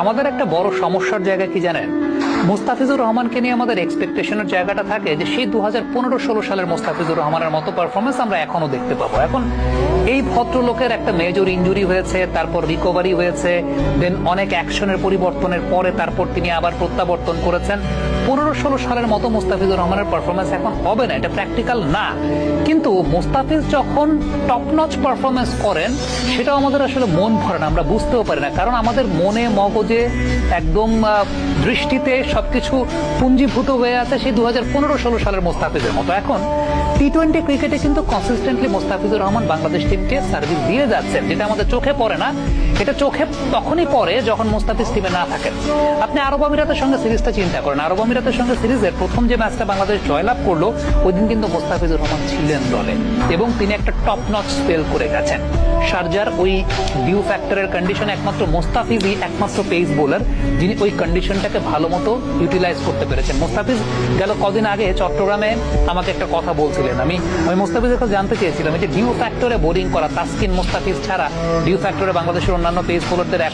আমাদের একটা বড় সমস্যার জায়গা কি জানেন, মুস্তাফিজুর রহমানকে নিয়ে আমাদের এক্সপেকটেশনের জায়গাটা থাকে যে সেই 2015-16 সালের মুস্তাফিজুর রহমানের মতো পারফরমেন্স আমরা এখনো দেখতে পাবো। এখন এই ভদ্রলোকের একটা মেজর ইনজুরি হয়েছে, তারপর রিকভারি হয়েছে, দেন অনেক অ্যাকশনের পরিবর্তনের পরে তারপর তিনি আবার প্রত্যাবর্তন করেছেন। 15-16 সালের মতো মুস্তাফিজুর রহমানের পারফরমেন্স এখন হবে না, এটা প্র্যাকটিক্যাল না। কিন্তু মুস্তাফিজ যখন টপ নচ পারফরমেন্স করেন সেটাও আমাদের আসলে মন ভরে না, আমরা বুঝতেও পারি না, কারণ আমাদের মনে মগজে একদম দৃষ্টিতে সবকিছু পুঞ্জীভূত হয়ে আছে সেই 2015-16 সালের মুস্তাফিজের মতো। এখন টি-20 ক্রিকেটে কিন্তু কনসিস্টেন্টলি মুস্তাফিজুর রহমান বাংলাদেশ টিমকে সার্ভিস দিয়ে যাচ্ছেন, যেটা আমাদের চোখে পড়ে না। এটা চোখে তখনই পড়ে যখন মুস্তাফিজ টিমে না থাকেন। আপনি আরব আমিরাতের সঙ্গে সিরিজটা চিন্তা করেন, আরব আমিরাতের সঙ্গে সিরিজের প্রথম যে ম্যাচটা বাংলাদেশ জয়লাভ করলো ওই দিন কিন্তু মুস্তাফিজুর রহমান ছিলেন দলে এবং তিনি একটা টপ নচ স্পেল করে গেছেন। শারজার ওই ডিউ ফ্যাক্টরের কন্ডিশনে একমাত্র মুস্তাফিজই একমাত্র পেস বোলার যিনি ওই কন্ডিশনটাকে ভালো মতো ইউটিলাইজ করতে পেরেছেন। মুস্তাফিজ গেল কদিন আগে চট্টগ্রামে আমাকে একটা কথা বলছিলেন, আমি মুস্তাফিজের কাছে জানতে চেয়েছিলাম যে ডিউ ফ্যাক্টরে বোলিং করা তাসকিন মুস্তাফিজ ছাড়া ডিউ ফ্যাক্টরে বাংলাদেশের অন্যান্য পেস বোলারদের